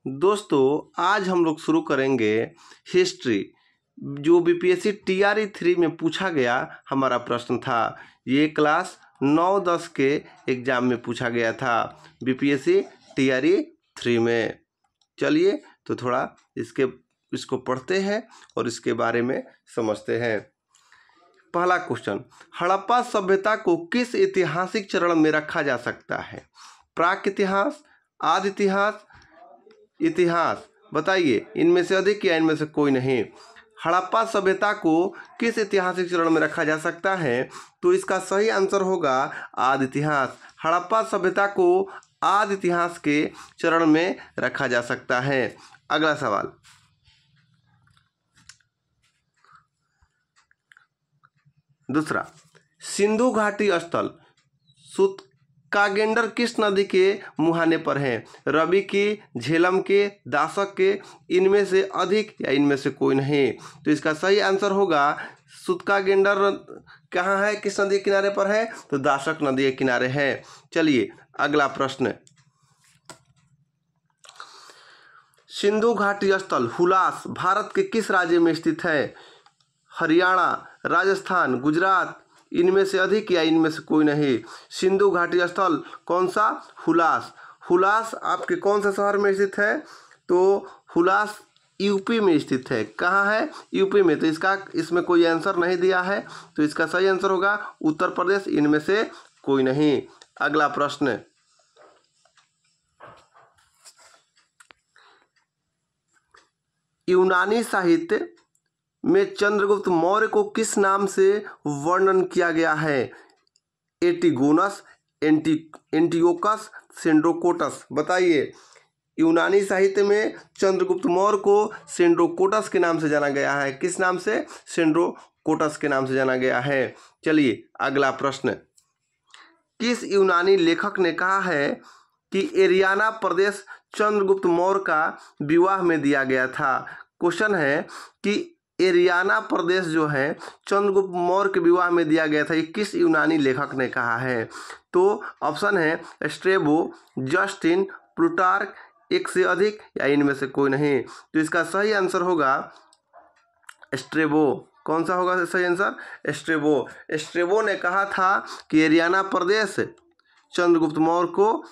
दोस्तों आज हम लोग शुरू करेंगे हिस्ट्री, जो बीपीएससी टीआरई 3 में पूछा गया हमारा प्रश्न था। ये क्लास 9-10 के एग्जाम में पूछा गया था बीपीएससी टीआरई 3 में। चलिए तो थोड़ा इसको पढ़ते हैं और इसके बारे में समझते हैं। पहला क्वेश्चन, हड़प्पा सभ्यता को किस ऐतिहासिक चरण में रखा जा सकता है? प्राक इतिहास, आदि इतिहास, इतिहास। बताइए इनमें से अधिक या इनमें से कोई नहीं। हड़प्पा सभ्यता को किस ऐतिहासिक चरण में रखा जा सकता है? तो इसका सही आंसर होगा आदि इतिहास। हड़प्पा सभ्यता को आदि इतिहास के चरण में रखा जा सकता है। अगला सवाल, दूसरा, सिंधु घाटी स्थल सूतकागेंडर किस नदी के मुहाने पर है? रवि की, झेलम के, दासक के, इनमें से अधिक या इनमें से कोई नहीं। तो इसका सही आंसर होगा सूतकागेंडर कहाँ है, किस नदी के किनारे पर है? तो दासक नदी के किनारे है। चलिए अगला प्रश्न, सिंधु घाटी स्थल हुलास भारत के किस राज्य में स्थित है? हरियाणा, राजस्थान, गुजरात, इनमें से अधिक या इनमें से कोई नहीं। सिंधु घाटी स्थल कौन सा? हुलास। हुलास आपके कौन से शहर में स्थित है? तो हुलास यूपी में स्थित है। कहाँ है? यूपी में। तो इसमें कोई आंसर नहीं दिया है, तो इसका सही आंसर होगा उत्तर प्रदेश, इनमें से कोई नहीं। अगला प्रश्न, यूनानी साहित्य में चंद्रगुप्त मौर्य को किस नाम से वर्णन किया गया है? एटिगोनस, एंटियोकस, सेंड्रोकोटस। बताइए यूनानी साहित्य में चंद्रगुप्त मौर्य को सेंड्रोकोटस के नाम से जाना गया है। किस नाम से? सेंड्रोकोटस के नाम से जाना गया है। चलिए अगला प्रश्न, किस यूनानी लेखक ने कहा है कि एरियाना प्रदेश चंद्रगुप्त मौर्य का विवाह में दिया गया था? क्वेश्चन है कि एरियाना प्रदेश जो है चंद्रगुप्त मौर्य के विवाह में दिया गया था, ये किस यूनानी लेखक ने कहा है? तो ऑप्शन है स्ट्रेबो, जस्टिन, प्लूटार्क, एक से अधिक या इनमें से कोई नहीं। तो इसका सही आंसर होगा स्ट्रेबो। कौन सा होगा सही आंसर? स्ट्रेबो। स्ट्रेबो ने कहा था कि एरियाना प्रदेश चंद्रगुप्त मौर्य को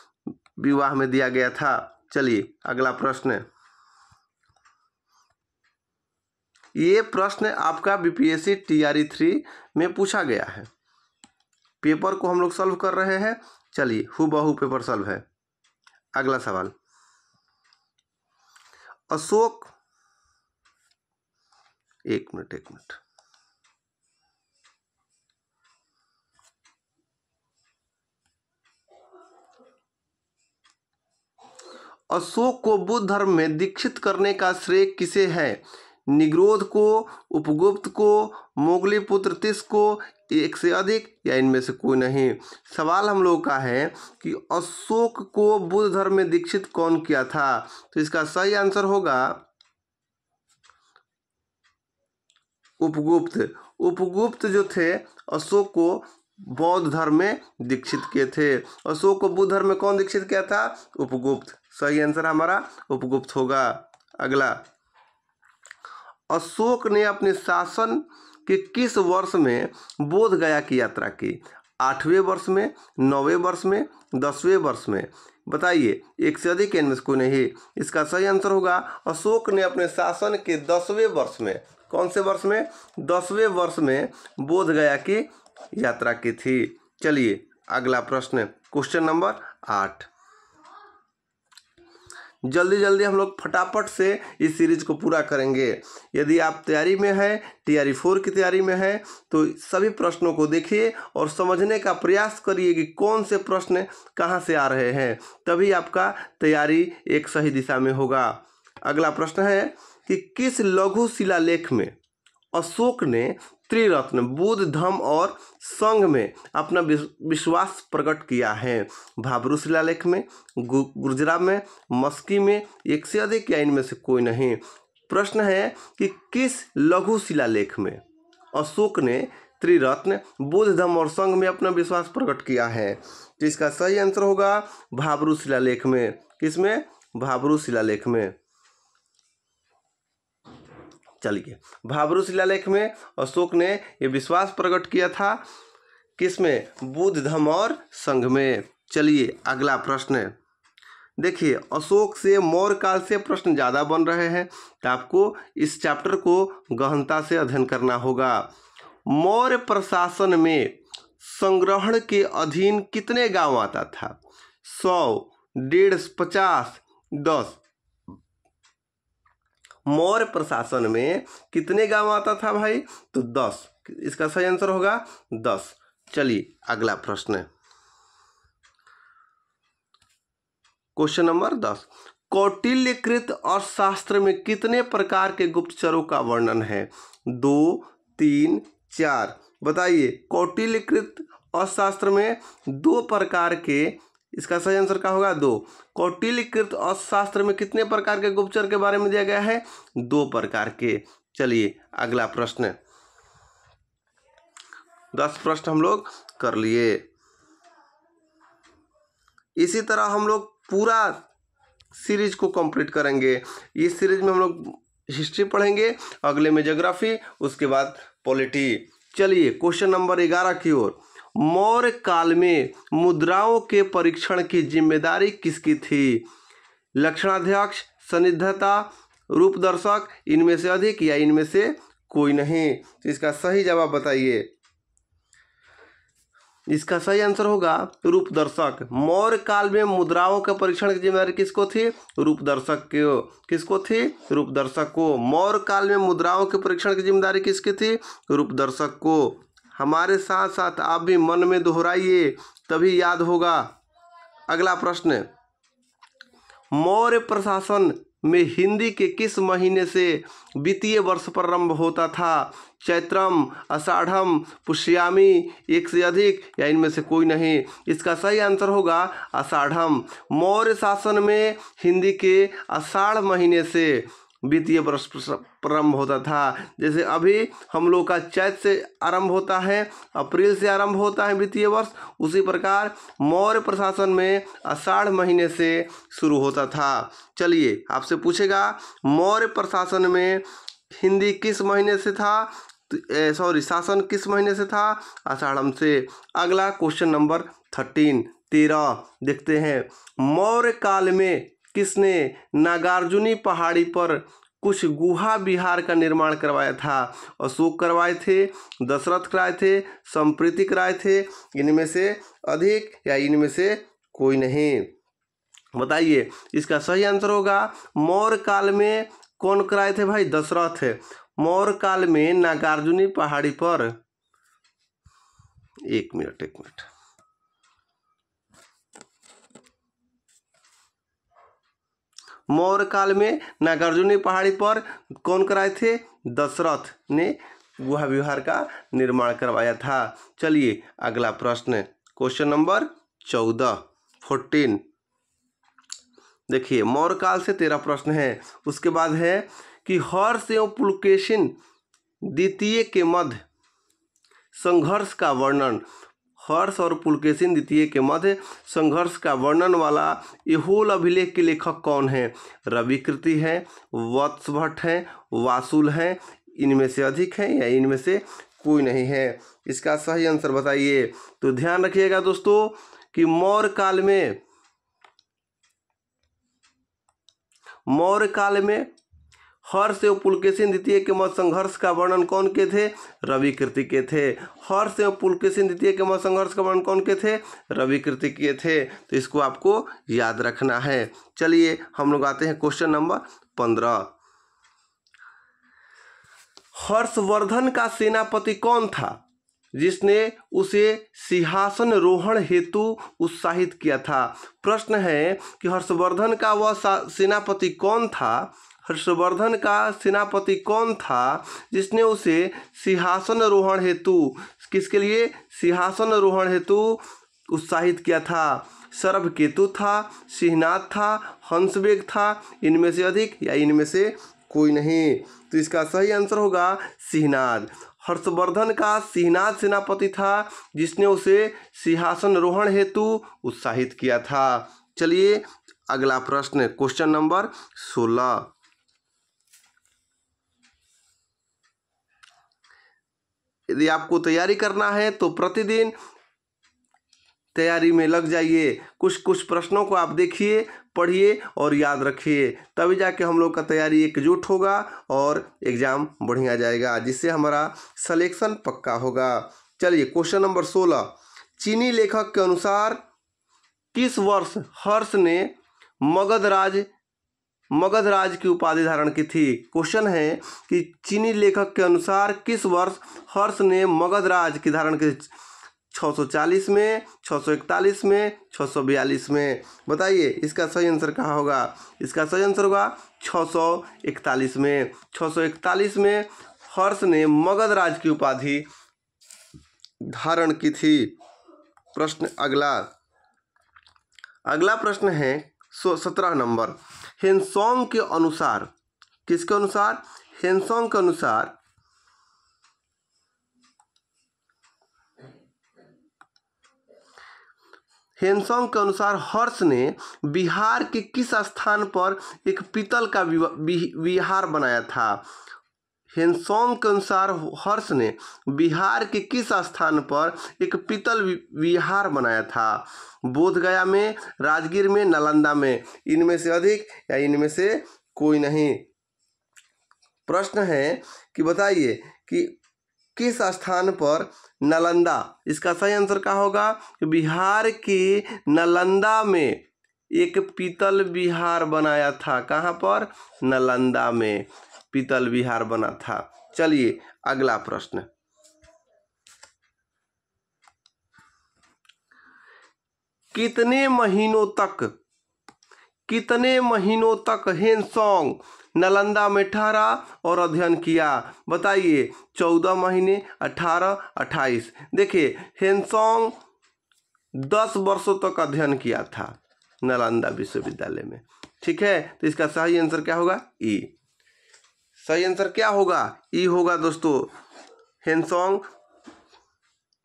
विवाह में दिया गया था। चलिए अगला प्रश्न, ये प्रश्न आपका बीपीएससी टीआरई 3 में पूछा गया है। पेपर को हम लोग सॉल्व कर रहे हैं। चलिए हूबहू पेपर सॉल्व है। अगला सवाल, अशोक, एक मिनट, अशोक को बुद्ध धर्म में दीक्षित करने का श्रेय किसे है? निग्रोध को, उपगुप्त को, मोगलीपुत्र तिस को, एक से अधिक या इनमें से कोई नहीं। सवाल हम लोग का है कि अशोक को बुद्ध धर्म में दीक्षित कौन किया था? तो इसका सही आंसर होगा उपगुप्त। उपगुप्त जो थे अशोक को बौद्ध धर्म में दीक्षित किए थे। अशोक को बुद्ध धर्म में कौन दीक्षित किया था? उपगुप्त। सही आंसर हमारा उपगुप्त होगा। अगला, अशोक ने अपने शासन के किस वर्ष में बोध गया की यात्रा की? 8वें वर्ष में, 9वें वर्ष में, 10वें वर्ष में। बताइए एक से अधिक इनमें से कोई नहीं। इसका सही आंसर होगा अशोक ने अपने शासन के 10वें वर्ष में, कौन से वर्ष में? 10वें वर्ष में बोध गया की यात्रा की थी। चलिए अगला प्रश्न, क्वेश्चन नंबर 8। जल्दी हम लोग फटाफट से इस सीरीज को पूरा करेंगे। यदि आप तैयारी में हैं, टीआरई 4 की तैयारी में हैं, तो सभी प्रश्नों को देखिए और समझने का प्रयास करिए कि कौन से प्रश्न कहाँ से आ रहे हैं, तभी आपका तैयारी एक सही दिशा में होगा। अगला प्रश्न है कि किस लघु शिलालेख में अशोक ने त्रिरत्न बुद्ध, धम्म और संघ में अपना विश्वास प्रकट किया है? भाब्रू शिलालेख में, गुर्जरा में, मस्की में, एक से अधिक या इनमें से कोई नहीं। प्रश्न है कि किस लघु शिलालेख में अशोक ने त्रिरत्न बुद्ध, धम्म और संघ में अपना विश्वास प्रकट किया है? तो इसका सही आंसर होगा भाब्रू शिलालेख में। किसमें? भाब्रू शिलालेख में। चलिए, भाब्रू शिलालेख में अशोक ने ये विश्वास प्रकट किया था किसमें? बुद्ध धम्म और संघ में। चलिए अगला प्रश्न है। देखिए, अशोक से मौर्य काल से प्रश्न ज़्यादा बन रहे हैं, तो आपको इस चैप्टर को गहनता से अध्ययन करना होगा। मौर्य प्रशासन में संग्रहण के अधीन कितने गांव आता था? 100, 150, 50, 10। मौर्य प्रशासन में कितने गांव आता था भाई? तो 10। इसका सही आंसर होगा 10। चलिए अगला प्रश्न है, क्वेश्चन नंबर 10। कौटिल्यकृत अर्थशास्त्र में कितने प्रकार के गुप्तचरों का वर्णन है? 2, 3, 4। बताइए, कौटिल्यकृत अर्थशास्त्र में 2 प्रकार के, इसका सही आंसर क्या होगा? 2। कौटिल्यकृत अर्थशास्त्र में कितने प्रकार के गुप्तचर के बारे में दिया गया है? 2 प्रकार के। चलिए अगला प्रश्न, 10 प्रश्न हम लोग कर लिए। इसी तरह हम लोग पूरा सीरीज को कंप्लीट करेंगे। इस सीरीज में हम लोग हिस्ट्री पढ़ेंगे, अगले में ज्योग्राफी, उसके बाद पॉलिटी। चलिए क्वेश्चन नंबर 11 की ओर। मौर्य काल में मुद्राओं के परीक्षण की जिम्मेदारी किसकी थी? लक्षणाध्यक्ष, सन्निधता, रूपदर्शक, इनमें से अधिक या इनमें से कोई नहीं? तो इसका सही जवाब बताइए। इसका सही आंसर होगा रूपदर्शक। मौर्य काल में मुद्राओं के परीक्षण की जिम्मेदारी किसको थी? रूपदर्शक को। किसको थी? रूपदर्शक को। मौर्य काल में मुद्राओं के परीक्षण की जिम्मेदारी किसकी थी? रूपदर्शक को। हमारे साथ साथ आप भी मन में दोहराइए, तभी याद होगा। अगला प्रश्न, मौर्य प्रशासन में हिंदी के किस महीने से वित्तीय वर्ष प्रारंभ होता था? चैत्रम, आषाढ़म, पुष्यामी, एक से अधिक या इनमें से कोई नहीं? इसका सही आंसर होगा आषाढ़म। मौर्य शासन में हिंदी के आषाढ़ महीने से वित्तीय वर्ष प्रारंभ होता था। जैसे अभी हम लोग का चैत से आरंभ होता है, अप्रैल से आरंभ होता है वित्तीय वर्ष, उसी प्रकार मौर्य प्रशासन में आषाढ़ महीने से शुरू होता था। चलिए आपसे पूछेगा मौर्य प्रशासन में हिंदी किस महीने से था? शासन किस महीने से था? आषाढ़म से। अगला क्वेश्चन नंबर 13 देखते हैं। मौर्य काल में किसने नागार्जुनी पहाड़ी पर कुछ गुहा विहार का निर्माण करवाया था? अशोक करवाए थे, दशरथ कराए थे, संप्रीति कराए थे, इनमें से अधिक या इनमें से कोई नहीं? बताइए, इसका सही आंसर होगा मौर्य काल में कौन कराए थे भाई? दशरथ है। मौर्य काल में नागार्जुनी पहाड़ी पर, एक मिनट, मौर्य काल में नागार्जुनी पहाड़ी पर कौन कराए थे? दशरथ ने गुहा विहार का निर्माण करवाया था। चलिए अगला प्रश्न, क्वेश्चन नंबर 14। देखिए, मौर्य काल से 13 प्रश्न है। उसके बाद है कि हर्ष एवं पुलकेशिन द्वितीय के मध्य संघर्ष का वर्णन। हर्ष और पुलकेशिन द्वितीय के मध्य संघर्ष का वर्णन वाला ऐहोल अभिलेख के लेखक कौन है? रविकृति है, वत्स भट्ट है, वासुल है, इनमें से अधिक है या इनमें से कोई नहीं है? इसका सही आंसर बताइए। तो ध्यान रखिएगा दोस्तों कि मौर्य काल में हर्ष एवं पुलकेशिन द्वितीय के मध्य संघर्ष का वर्णन कौन के थे? रविकृति के थे। हर्ष एवं पुलकेशिन द्वितीय के मध्य संघर्ष का वर्णन कौन के थे? रविकृति के थे। तो इसको आपको याद रखना है। चलिए हम लोग आते हैं क्वेश्चन नंबर 15। हर्षवर्धन का सेनापति कौन था जिसने उसे सिंहासन रोहण हेतु उत्साहित किया था? प्रश्न है कि हर्षवर्धन का वह सेनापति कौन था? हर्षवर्धन का सेनापति कौन था जिसने उसे सिंहासन रोहण हेतु, किसके लिए? सिंहासन रोहण हेतु उत्साहित किया था? शरभकेतु था, सिंहनाद था, हंसवेग था, इनमें से अधिक या इनमें से कोई नहीं? तो इसका सही आंसर होगा सिंहनाद। हर्षवर्धन का सिंहनाद सेनापति था जिसने उसे सिंहासन रोहण हेतु उत्साहित किया था। चलिए अगला प्रश्न क्वेश्चन नंबर 16। यदि आपको तैयारी करना है तो प्रतिदिन तैयारी में लग जाइए। कुछ कुछ प्रश्नों को आप देखिए, पढ़िए और याद रखिए, तभी जाके हम लोग का तैयारी एकजुट होगा और एग्ज़ाम बढ़िया जाएगा, जिससे हमारा सिलेक्शन पक्का होगा। चलिए क्वेश्चन नंबर 16। चीनी लेखक के अनुसार किस वर्ष हर्ष ने मगध राज की उपाधि धारण की थी? क्वेश्चन है कि चीनी लेखक के अनुसार किस वर्ष हर्ष ने मगध राज की धारण की? 640 में, 641 में, 642 में। बताइए इसका सही आंसर कहाँ होगा? इसका सही आंसर होगा 641 में। 641 में हर्ष ने मगध राज की उपाधि धारण की थी। प्रश्न अगला प्रश्न है 17 नंबर। हेनसोंग के अनुसार, किसके अनुसार? हेनसोंग के अनुसार हर्ष ने बिहार के किस स्थान पर एक पीतल का विहार बनाया था? हेनसोंग के अनुसार हर्ष ने बिहार के किस स्थान पर एक पीतल विहार बनाया था? बोधगया में, राजगीर में, नालंदा में। इनमें से अधिक या इनमें से कोई नहीं। प्रश्न है कि बताइए कि किस स्थान पर नालंदा, इसका सही आंसर क्या होगा? बिहार के नालंदा में एक पीतल विहार बनाया था। कहाँ पर? नालंदा में पीतल विहार बना था। चलिए अगला प्रश्न। कितने महीनों तक हेनसोंग नालंदा में ठहरा और अध्ययन किया? बताइए 14 महीने, 18, 28। देखिए हेनसोंग 10 वर्षों तक अध्ययन किया था नालंदा विश्वविद्यालय में। ठीक है, तो इसका सही आंसर क्या होगा? ई। सही आंसर क्या होगा? ई होगा दोस्तों। हेनसोंग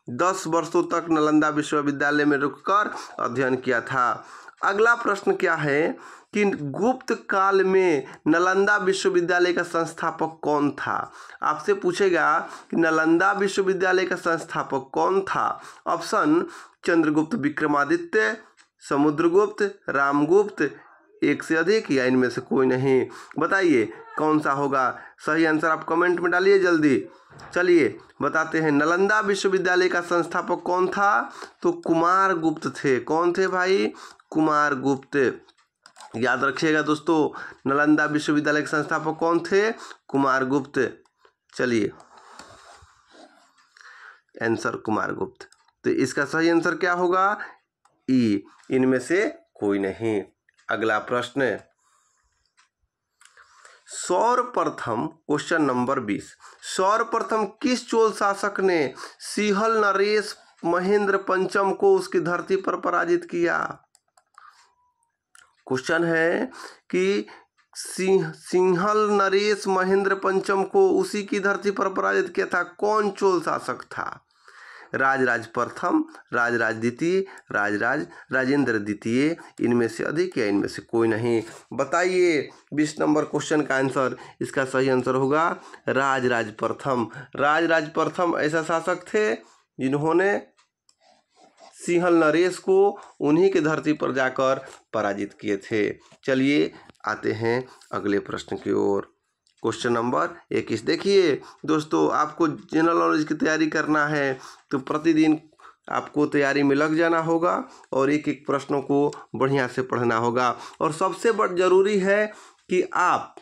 10 वर्षों तक नालंदा विश्वविद्यालय में रुककर अध्ययन किया था। अगला प्रश्न क्या है कि गुप्त काल में नालंदा विश्वविद्यालय का संस्थापक कौन था? आपसे पूछेगा कि नालंदा विश्वविद्यालय का संस्थापक कौन था? ऑप्शन चंद्रगुप्त विक्रमादित्य, समुद्रगुप्त, रामगुप्त, एक से अधिक या इनमें से कोई नहीं। बताइए कौन सा होगा? सही आंसर आप कमेंट में डालिए जल्दी। चलिए बताते हैं। नालंदा विश्वविद्यालय का संस्थापक कौन था? तो कुमार गुप्त थे। कौन थे भाई? कुमार गुप्त। याद रखिएगा दोस्तों, नालंदा विश्वविद्यालय के संस्थापक कौन थे? कुमार गुप्त। चलिए आंसर कुमार गुप्त। तो इसका सही आंसर क्या होगा? ई। इनमें से कोई नहीं। अगला प्रश्न सर्वप्रथम क्वेश्चन नंबर 20। सर्वप्रथम किस चोल शासक ने सिंहल नरेश महेंद्र पंचम को उसकी धरती पर पराजित किया? क्वेश्चन है कि सिंहल नरेश महेंद्र पंचम को उसी की धरती पर पराजित किया था। कौन चोल शासक था? राजराज प्रथम, राजराज द्वितीय, राजेंद्र द्वितीय, इनमें से अधिक या इनमें से कोई नहीं। बताइए 20 नंबर क्वेश्चन का आंसर। इसका सही आंसर होगा राजराज प्रथम। राजराज प्रथम ऐसा शासक थे जिन्होंने सिंहल नरेश को उन्हीं के धरती पर जाकर पराजित किए थे। चलिए आते हैं अगले प्रश्न की ओर। Question number 21। देखिए दोस्तों, आपको जनरल नॉलेज की तैयारी करना है तो प्रतिदिन आपको तैयारी में लग जाना होगा और एक एक प्रश्नों को बढ़िया से पढ़ना होगा। और सबसे बड़ा जरूरी है कि आप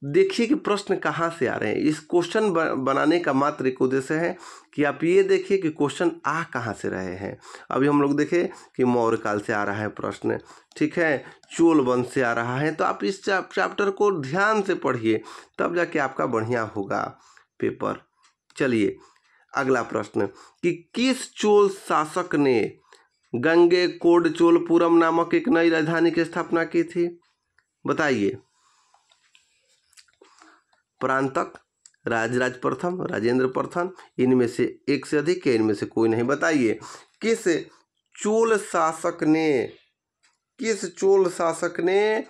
देखिए कि प्रश्न कहाँ से आ रहे हैं। इस क्वेश्चन बनाने का मात्र एक उद्देश्य है कि आप ये देखिए कि क्वेश्चन आ कहाँ से रहे हैं। अभी हम लोग देखें कि मौर्य काल से आ रहा है प्रश्न, ठीक है, चोल वंश से आ रहा है। तो आप इस चैप्टर को ध्यान से पढ़िए, तब जाके आपका बढ़िया होगा पेपर। चलिए अगला प्रश्न कि किस चोल शासक ने गंगेकोंड चोलपुरम नामक एक नई राजधानी की स्थापना की थी? बताइए। परांतक, राजराज प्रथम, राजेंद्र प्रथम, इनमें से एक से अधिक या इनमें से कोई नहीं। बताइए किस चोल शासक ने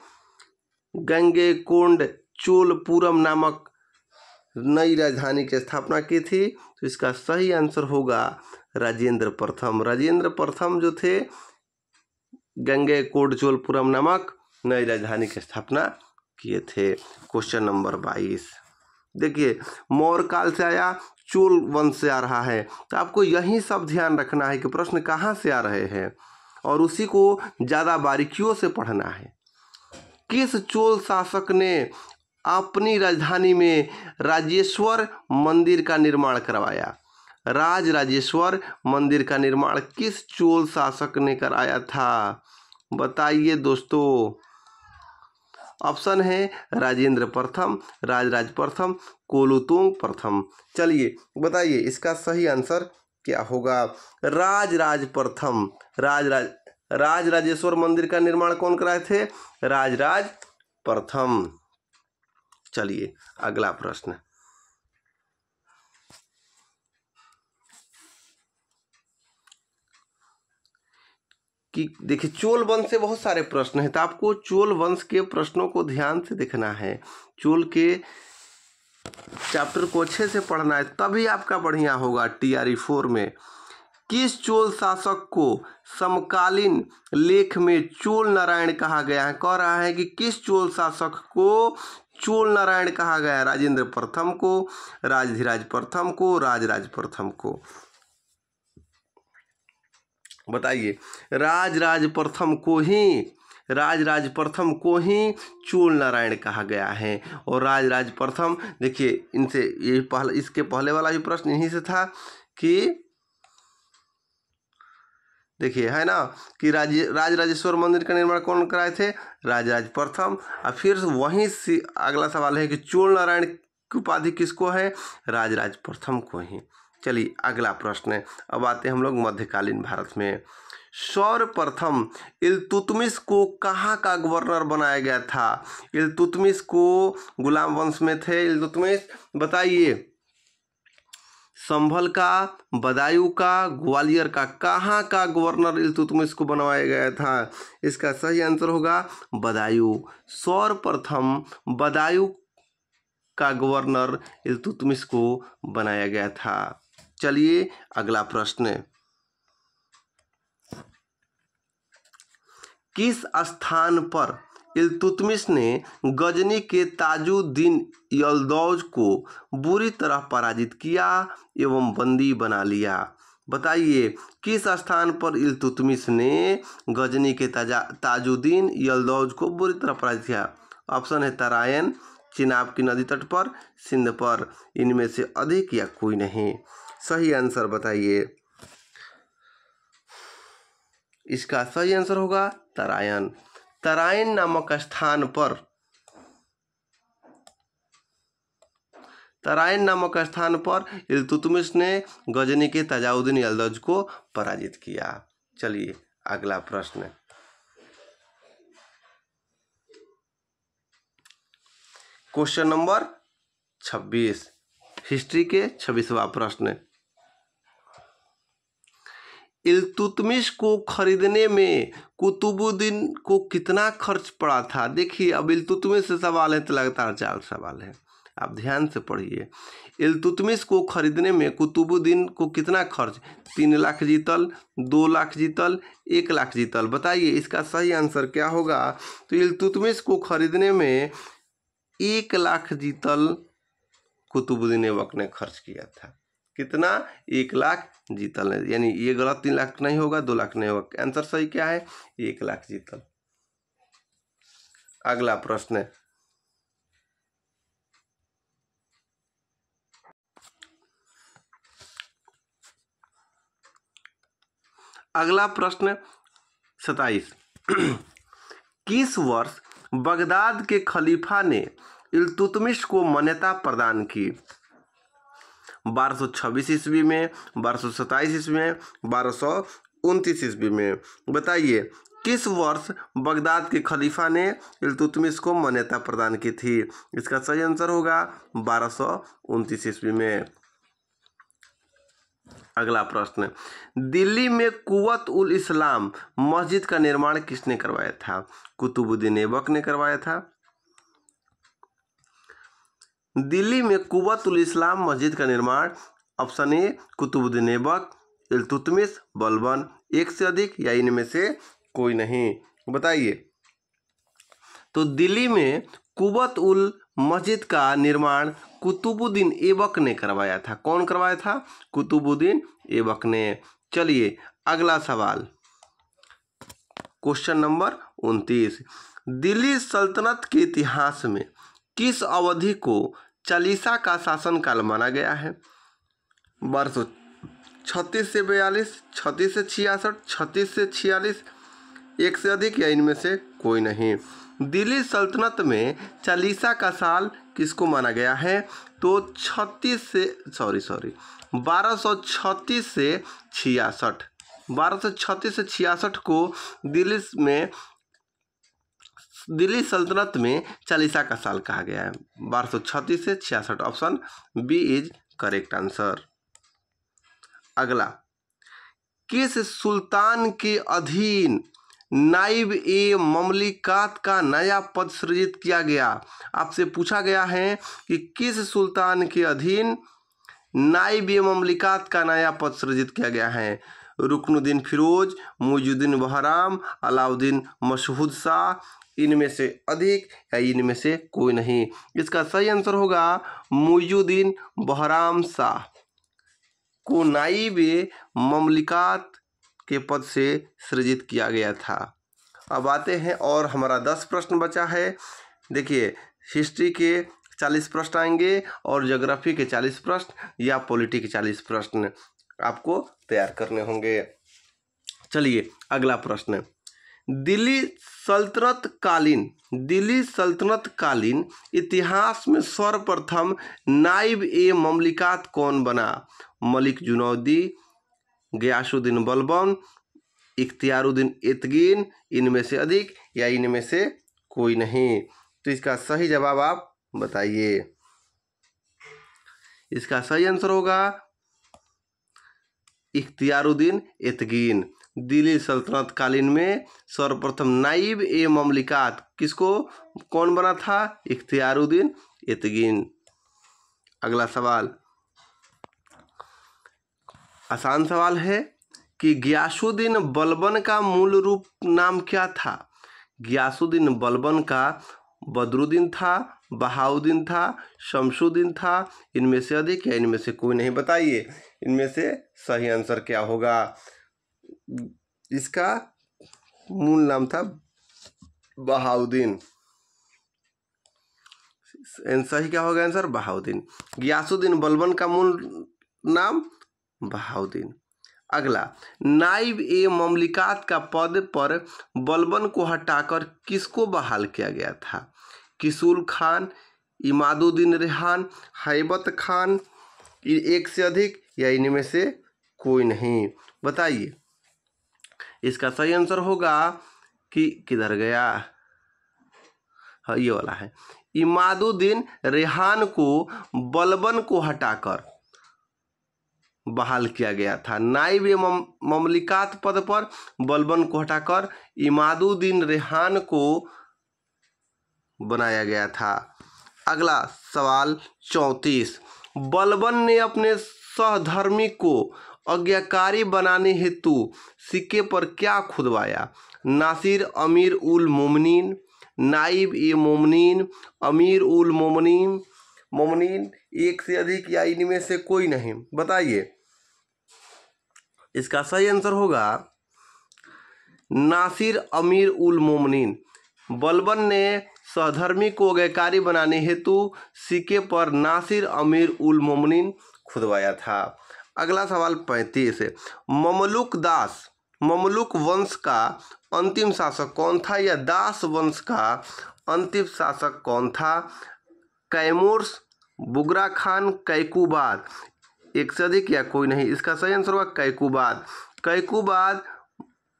गंगैकोंड चोलपुरम नामक नई राजधानी की स्थापना की थी? तो इसका सही आंसर होगा राजेंद्र प्रथम। राजेंद्र प्रथम जो थे गंगैकोंड चोलपुरम नामक नई राजधानी की स्थापना किए थे। क्वेश्चन नंबर 22 देखिए, मौर्य काल से आया, चोल वंश से आ रहा है, तो आपको यही सब ध्यान रखना है कि प्रश्न कहाँ से आ रहे हैं और उसी को ज़्यादा बारीकियों से पढ़ना है। किस चोल शासक ने अपनी राजधानी में राजेश्वर मंदिर का निर्माण करवाया? राजेश्वर मंदिर का निर्माण किस चोल शासक ने कराया था? बताइए दोस्तों। ऑप्शन है राजेंद्र प्रथम, राजराज प्रथम, कोलुतुंग प्रथम। चलिए बताइए इसका सही आंसर क्या होगा? राजराज प्रथम। राजराजेश्वर मंदिर का निर्माण कौन कराए थे? राजराज प्रथम। चलिए अगला प्रश्न। कि देखिए, चोल वंश से बहुत सारे प्रश्न हैं, तो आपको चोल वंश के प्रश्नों को ध्यान से देखना है। चोल के चैप्टर को अच्छे से पढ़ना है, तभी आपका बढ़िया होगा TRE 4 में। किस चोल शासक को समकालीन लेख में चोल नारायण कहा गया है? कह रहा है कि किस चोल शासक को चोल नारायण कहा गया है? राजेंद्र प्रथम को, राजधिराज प्रथम को, राजराज प्रथम को? बताइए। राजराज प्रथम को ही चोल नारायण कहा गया है। और राजराज प्रथम, देखिए इनसे ये पहले, इसके पहले वाला भी प्रश्न यहीं से था कि देखिए है ना कि राजराजेश्वर मंदिर का निर्माण कौन कराए थे? राजराज प्रथम। और फिर वहीं से अगला सवाल है कि चोल नारायण की उपाधि किसको है? राजराज प्रथम को ही। चलिए अगला प्रश्न है। अब आते हैं हम लोग मध्यकालीन भारत में। सर्वप्रथम इल्तुतमिश को कहाँ का गवर्नर बनाया गया था? इल्तुतमिश को गुलाम वंश में थे इल्तुतमिश। बताइए। संभल का, बदायूं का, ग्वालियर का, कहाँ का गवर्नर इल्तुतमिश को बनवाया गया था? इसका सही आंसर होगा बदायूं। सर्वप्रथम बदायूं का गवर्नर इल्तुतमिश को बनाया गया था। चलिए अगला प्रश्न। किस स्थान पर इल्तुतमिश ने गजनी के ताजुद्दीन यल्दौज को बुरी तरह पराजित किया एवं बंदी बना लिया? बताइए। किस स्थान पर इल्तुतमिश ने गजनी के ताजुद्दीन यल्दौज को बुरी तरह पराजित किया? ऑप्शन है तराइन, चिनाब की नदी तट पर, सिंध पर। इनमें से अधिक या कोई नहीं? सही आंसर बताइए। इसका सही आंसर होगा तराइन। तराइन नामक स्थान पर इल्तुतमिश ने गजनी के ताजुद्दीन यल्दौज को पराजित किया। चलिए अगला प्रश्न। क्वेश्चन नंबर 26, हिस्ट्री के 26वां प्रश्न। इल्तुतमिश को खरीदने में कुतुबुद्दीन को कितना खर्च पड़ा था? देखिए, अब इल्तुतमिश से सवाल है तो लगातार 4 सवाल है, आप ध्यान से पढ़िए। इल्तुतमिश को खरीदने में कुतुबुद्दीन को कितना खर्च? 3 लाख जीतल, 2 लाख जीतल, 1 लाख जीतल? बताइए इसका सही आंसर क्या होगा? तो इल्तुतमिश को खरीदने में 1 लाख जीतल कुतुबुद्दीन ऐबक ने खर्च किया था। कितना? 1 लाख जीतल है, यानी ये गलत, 3 लाख नहीं होगा, 2 लाख नहीं होगा। आंसर सही क्या है? 1 लाख जीतल। अगला प्रश्न। अगला प्रश्न 27। किस वर्ष बगदाद के खलीफा ने इल्तुतमिश को मान्यता प्रदान की? 1226 ईस्वी में, 1227 ईस्वी में, 1229 ईस्वी में? बताइए। किस वर्ष बगदाद के खलीफा ने इल्तुतमिश को मान्यता प्रदान की थी? इसका सही आंसर होगा 1229 ईस्वी में। अगला प्रश्न, दिल्ली में कुव्वत उल इस्लाम मस्जिद का निर्माण किसने करवाया था? कुतुबुद्दीन ऐबक ने करवाया था। दिल्ली में कुव्वत उल इस्लाम मस्जिद का निर्माण, ऑप्शन ए कुतुबुद्दीन ऐबक, इल्तुतमिश, बलबन, एक से अधिक या इनमें से कोई नहीं, बताइए। तो दिल्ली में कुव्वत उल मस्जिद का निर्माण कुतुबुद्दीन ऐबक ने करवाया था। कौन करवाया था? कुतुबुद्दीन ऐबक ने। चलिए अगला सवाल, क्वेश्चन नंबर 29, दिल्ली सल्तनत के इतिहास में किस अवधि को चालीसा का शासनकाल माना गया है? 1236 से 42, 36 से 66, 36 से 46, एक से अधिक या इनमें से कोई नहीं। दिल्ली सल्तनत में चालीसा का साल किसको माना गया है? तो 1236 से 66, 1236 से 66 को दिल्ली सल्तनत में चालीसा का साल कहा गया है। 1236 से 66, option B is correct answer. अगला, किस सुल्तान के अधीन नाइब ए ममलिकात का नया पद सृजित किया गया? आपसे पूछा गया है कि किस सुल्तान के अधीन नाइब ए ममलिकात का नया पद सृजित किया गया है? रुकनुद्दीन फिरोज, मुइजुद्दीन बहराम, अलाउद्दीन मशहूद शाह, इनमें से अधिक या इनमें से कोई नहीं। इसका सही आंसर होगा मुइजुद्दीन बहराम शाह को नाइब ए ममलिकात के पद से सृजित किया गया था। अब आते हैं और हमारा 10 प्रश्न बचा है। देखिए, हिस्ट्री के 40 प्रश्न आएंगे और ज्योग्राफी के 40 प्रश्न या पॉलिटी के 40 प्रश्न आपको तैयार करने होंगे। चलिए अगला प्रश्न, दिल्ली सल्तनत कालीन इतिहास में सर्वप्रथम नाइब ए ममलिकात कौन बना? मलिक जुनौदी, गयासुद्दीन बलबन, इख्तियारुद्दीन एतगिन, इनमें से अधिक या इनमें से कोई नहीं। तो इसका सही जवाब आप बताइए। इसका सही आंसर होगा इख्तियारुद्दीन एतगिन। दिल्ली सल्तनत कालीन में सर्वप्रथम नाइब ए ममलिकात किसको कौन बना था? इख्तियारुद्दीन एतगिन। अगला सवाल आसान सवाल है कि गयासुद्दीन बलबन का मूल रूप नाम क्या था? गयासुद्दीन बलबन का बदरुद्दीन था, बहाउद्दीन था, शमसुद्दीन था, इनमें से अधिक या इनमें से कोई नहीं, बताइए। इनमें से सही आंसर क्या होगा? इसका मूल नाम था बहाउद्दीन। सही क्या होगा आंसर? बहाउद्दीन। गयासुद्दीन बलबन का मूल नाम बहाउद्दीन। अगला, नाइब ए ममलिकात का पद पर बलबन को हटाकर किसको बहाल किया गया था? किसूल खान, इमादुद्दीन रेहान, हैबत खान, एक से अधिक या इनमें से कोई नहीं, बताइए। इसका सही आंसर होगा कि किधर गया? हाँ, ये वाला है। इमादुद्दीन रेहान को बलबन को हटाकर बहाल किया गया था। नाइब ए ममलिकात पद पर बलबन को हटाकर इमादुद्दीन रेहान को बनाया गया था। अगला सवाल 34, बलबन ने अपने सहधर्मी को आज्ञाकारी बनाने हेतु सिक्के पर क्या खुदवाया? नासिर अमीर उल मोमिनीन, नाइब ए मोमिनीन, अमीर उल मोमिनीन, एक से अधिक या इनमें से कोई नहीं, बताइए। इसका सही आंसर होगा नासिर अमीर उल मोमिनीन। बलबन ने सहधर्मी को आज्ञाकारी बनाने हेतु सिक्के पर नासिर अमीर उल मोमिनीन खुदवाया था। अगला सवाल 35, ममलुक वंश का अंतिम शासक कौन था या दास वंश का अंतिम शासक कौन था? कैमूर्स, बुगरा खान, कैकुबाद, एक से अधिक या कोई नहीं। इसका सही आंसर होगा कैकुबाद। कैकुबाद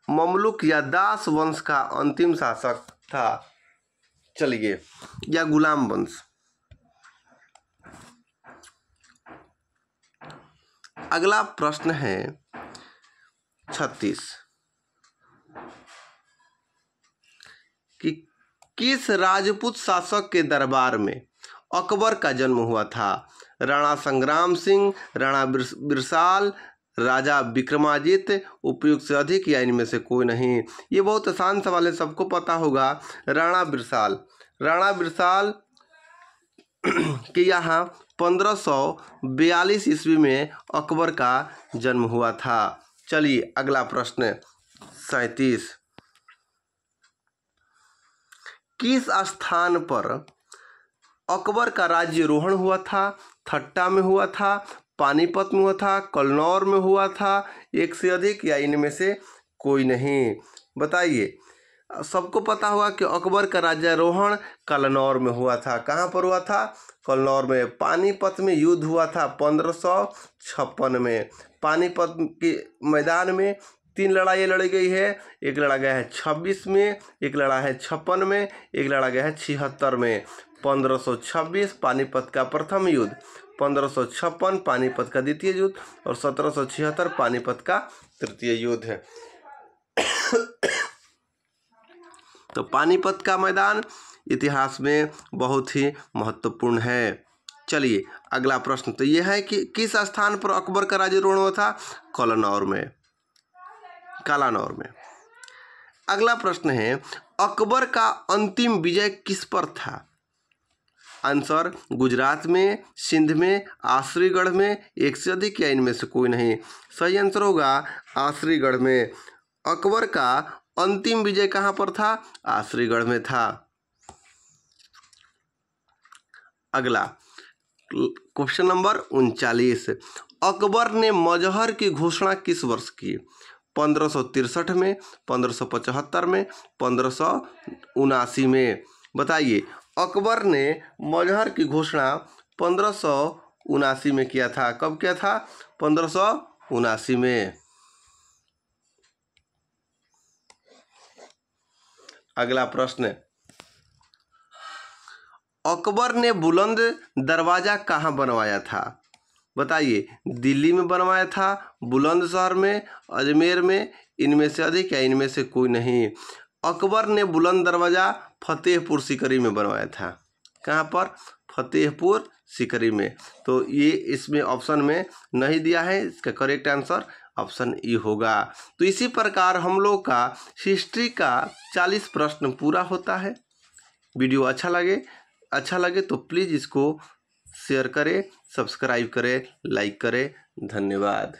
ममलुक या दास वंश का अंतिम शासक था। चलिए, या गुलाम वंश। अगला प्रश्न है 36 कि किस राजपूत शासक के दरबार में अकबर का जन्म हुआ था? राणा संग्राम सिंह, राणा बिरसाल, राजा विक्रमादित्य, उपयुक्त से अधिक या इनमें से कोई नहीं? ये बहुत आसान सवाल है, सबको पता होगा। राणा बिरसाल, राणा बिरसाल के यहाँ 1542 ईस्वी में अकबर का जन्म हुआ था। चलिए अगला प्रश्न 37 किस स्थान पर अकबर का राज्यारोहण हुआ था? ठट्टा में हुआ था, पानीपत में हुआ था, कलनौर में हुआ था, एक से अधिक या इनमें से कोई नहीं? बताइए। सबको पता होगा कि अकबर का राज्यारोहण कलनौर में हुआ था। कहाँ पर हुआ था? कलनौर में। पानीपत में युद्ध हुआ था 1556 में। पानीपत के मैदान में 3 लड़ाइयाँ लड़ी गई है। एक लड़ा गया है 26 में, एक लड़ा है 56 में, एक लड़ा गया है 76 में। 1526 पानीपत का प्रथम युद्ध, 1556 पानीपत का द्वितीय युद्ध और 1776 पानीपत का तृतीय युद्ध है। तो पानीपत का मैदान इतिहास में बहुत ही महत्वपूर्ण है। चलिए अगला प्रश्न तो यह है कि किस स्थान पर अकबर का राज्यारोहण हुआ था? कलनौर में, कालानौर में। अगला प्रश्न है अकबर का अंतिम विजय किस पर था? आंसर गुजरात में, सिंध में, आसरीगढ़ में, एक से अधिक या इनमें से कोई नहीं? सही आंसर होगा आसरीगढ़ में। अकबर का अंतिम विजय कहाँ पर था? आसरीगढ़ में था। अगला क्वेश्चन नंबर 39 अकबर ने मजहर की घोषणा किस वर्ष की? 1563 में, 1575 में, 1579 में? बताइए। अकबर ने मजहर की घोषणा 1579 में किया था। कब किया था? 1579 में। अगला प्रश्न अकबर ने बुलंद दरवाजा कहाँ बनवाया था? बताइए। दिल्ली में बनवाया था, बुलंदशहर में, अजमेर में, इनमें से अधिक या इनमें से कोई नहीं? अकबर ने बुलंद दरवाजा फतेहपुर सीकरी में बनवाया था। कहाँ पर? फतेहपुर सीकरी में। तो ये इसमें ऑप्शन में नहीं दिया है, इसका करेक्ट आंसर ऑप्शन ई होगा। तो इसी प्रकार हम लोग का हिस्ट्री का 40 प्रश्न पूरा होता है। वीडियो अच्छा लगे तो प्लीज़ इसको शेयर करें, सब्सक्राइब करें, लाइक करें। धन्यवाद।